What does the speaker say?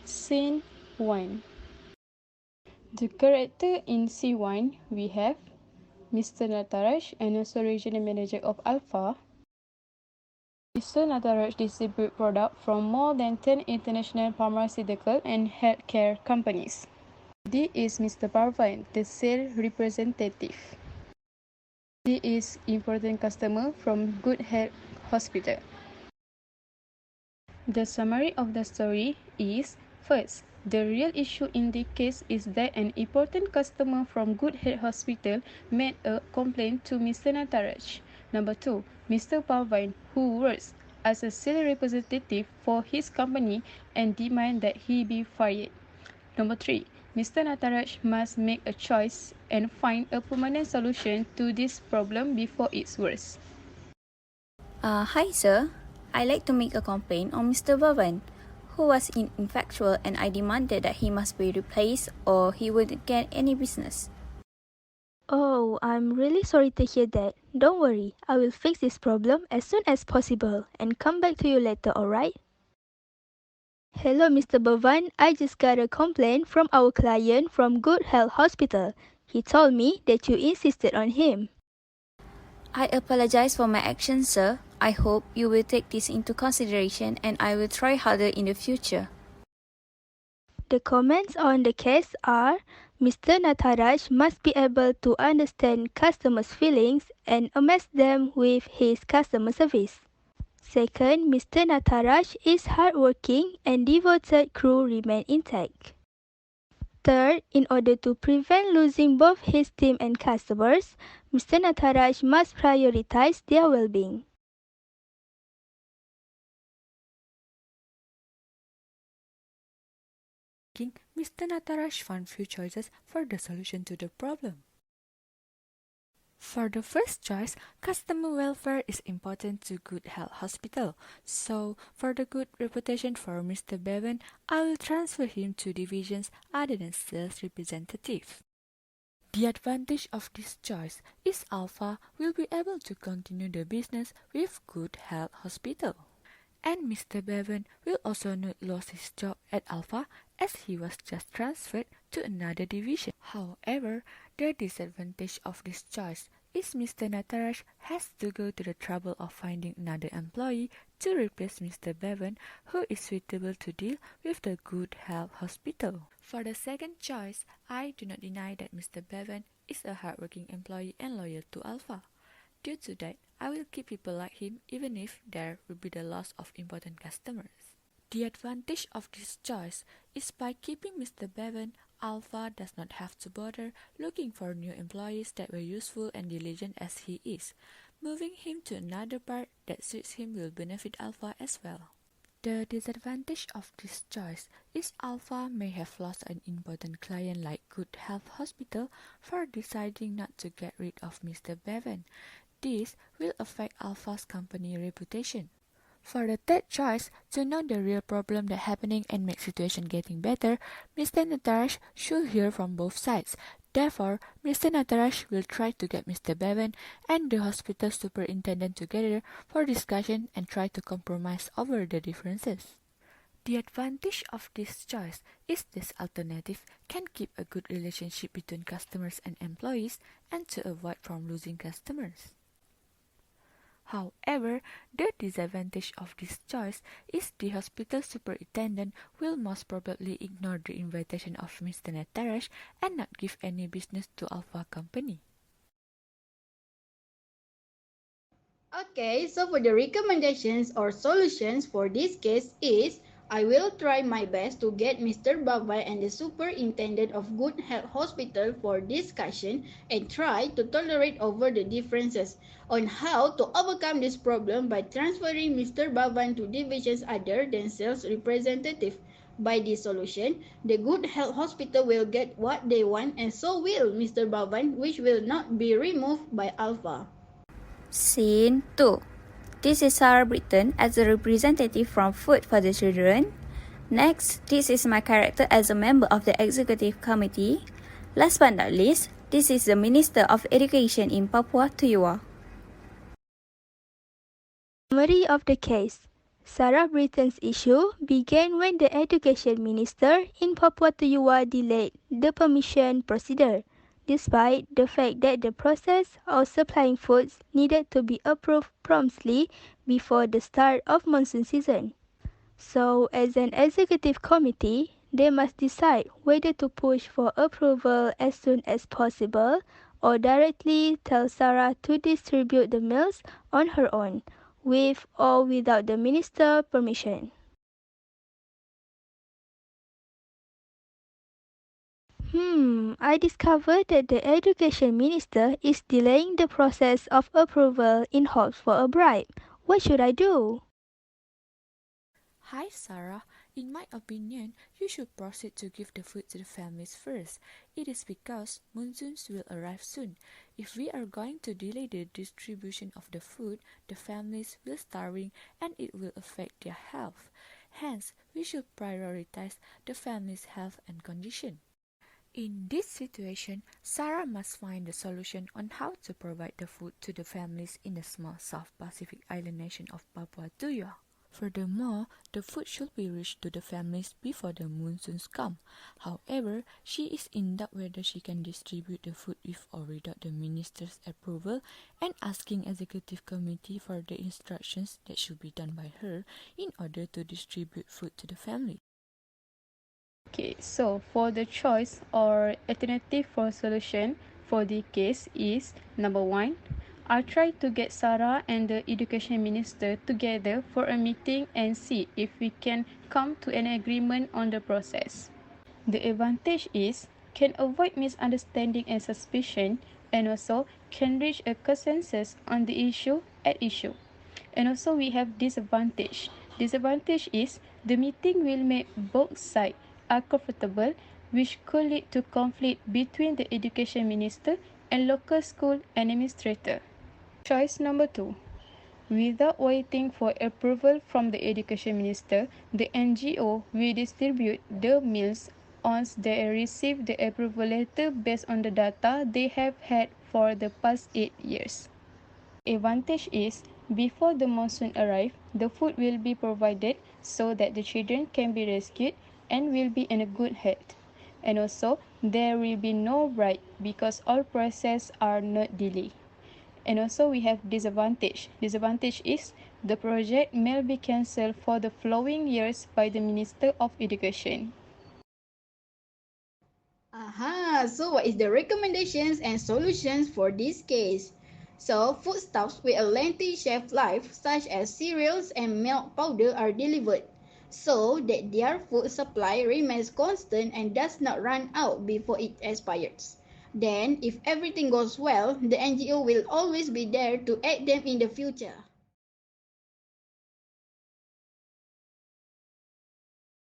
Scene 1. The character in C1 we have Mr. Nataraj, and also regional manager of Alpha. Mr. Nataraj distributes products from more than 10 international pharmaceutical and healthcare companies. This is Mr. Parvin, the sales representative. He is important customer from Good Health Hospital. The summary of the story is: first, the real issue in the case is that an important customer from Good Health Hospital made a complaint to Mr. Nataraj. Number 2, Mr. Parvin, who works as a sales representative for his company and demand that he be fired. Number 3, Mr. Nataraj must make a choice and find a permanent solution to this problem before it's worse. Hi sir, I'd like to make a complaint on Mr. Bhavan, who was ineffectual, and I demanded that he must be replaced or he wouldn't get any business. Oh, I'm really sorry to hear that. Don't worry, I will fix this problem as soon as possible and come back to you later, alright? Hello, Mr. Bhavan. I just got a complaint from our client from Good Health Hospital. He told me that you insisted on him. I apologize for my actions, sir. I hope you will take this into consideration and I will try harder in the future. The comments on the case are: Mr. Nataraj must be able to understand customers' feelings and amaze them with his customer service. Second, Mr. Nataraj is hardworking and devoted crew remain intact. Third, in order to prevent losing both his team and customers, Mr. Nataraj must prioritize their well-being. Mr. Nataraj found few choices for the solution to the problem. For the first choice, customer welfare is important to Good Health Hospital. So, for the good reputation for Mr. Bevan, I will transfer him to divisions other than sales representative. The advantage of this choice is Alpha will be able to continue the business with Good Health Hospital. And Mr. Bevan will also not lose his job at Alpha as he was just transferred to another division. However, the disadvantage of this choice is Mr. Nataraj has to go to the trouble of finding another employee to replace Mr. Bevan, who is suitable to deal with the Good Health Hospital. For the second choice, I do not deny that Mr. Bevan is a hardworking employee and loyal to Alpha. Due to that, I will keep people like him even if there will be the loss of important customers. The advantage of this choice is by keeping Mr. Bevan, Alpha does not have to bother looking for new employees that were useful and diligent as he is. Moving him to another part that suits him will benefit Alpha as well. The disadvantage of this choice is Alpha may have lost an important client like Good Health Hospital for deciding not to get rid of Mr. Bevan. This will affect Alpha's company reputation. For the third choice, to know the real problem that's happening and make situation getting better, Mr. Nataraj should hear from both sides. Therefore, Mr. Nataraj will try to get Mr. Bevan and the hospital superintendent together for discussion and try to compromise over the differences. The advantage of this choice is this alternative can keep a good relationship between customers and employees and to avoid from losing customers. However, the disadvantage of this choice is the hospital superintendent will most probably ignore the invitation of Mr. Nataraj and not give any business to Alpha Company. Okay, so for the recommendations or solutions for this case is, I will try my best to get Mr. Bhavai and the Superintendent of Good Health Hospital for discussion and try to tolerate over the differences on how to overcome this problem by transferring Mr. Bhavan to divisions other than sales representative. By this solution, the Good Health Hospital will get what they want and so will Mr. Bhavan, which will not be removed by Alpha. Scene 2. This is Sarah Britton as a representative from Food for the Children. Next, this is my character as a member of the executive committee. Last but not least, this is the Minister of Education in Papua Tuyua. Summary of the case. Sarah Britton's issue began when the Education Minister in Papua New delayed the permission procedure, despite the fact that the process of supplying foods needed to be approved promptly before the start of monsoon season. So, as an executive committee, they must decide whether to push for approval as soon as possible or directly tell Sarah to distribute the meals on her own, with or without the minister's permission. I discovered that the education minister is delaying the process of approval in hopes for a bribe. What should I do? Hi Sarah, in my opinion, you should proceed to give the food to the families first. It is because monsoons will arrive soon. If we are going to delay the distribution of the food, the families will starving and it will affect their health. Hence, we should prioritize the families' health and condition. In this situation, Sarah must find the solution on how to provide the food to the families in the small South Pacific island nation of Papua New Guinea. Furthermore, the food should be reached to the families before the monsoons come. However, she is in doubt whether she can distribute the food with or without the minister's approval and asking executive committee for the instructions that should be done by her in order to distribute food to the family. Okay, so for the choice or alternative for solution for the case is number 1. I'll try to get Sarah and the education minister together for a meeting and see if we can come to an agreement on the process. The advantage is can avoid misunderstanding and suspicion and also can reach a consensus on the issue at issue. And also we have disadvantage. Disadvantage is the meeting will make both sides uncomfortable, which could lead to conflict between the education minister and local school administrator. Choice number 2. Without waiting for approval from the education minister, the NGO will distribute the meals once they receive the approval letter based on the data they have had for the past 8 years. Advantage is before the monsoon arrives, the food will be provided so that the children can be rescued and will be in a good health. And also, there will be no bribe because all processes are not delayed. And also, we have disadvantage. Disadvantage is the project may be cancelled for the following years by the Minister of Education. Aha, so what is the recommendations and solutions for this case? So, foodstuffs with a lengthy shelf life, such as cereals and milk powder, are delivered so that their food supply remains constant and does not run out before it expires. Then, if everything goes well, the NGO will always be there to aid them in the future.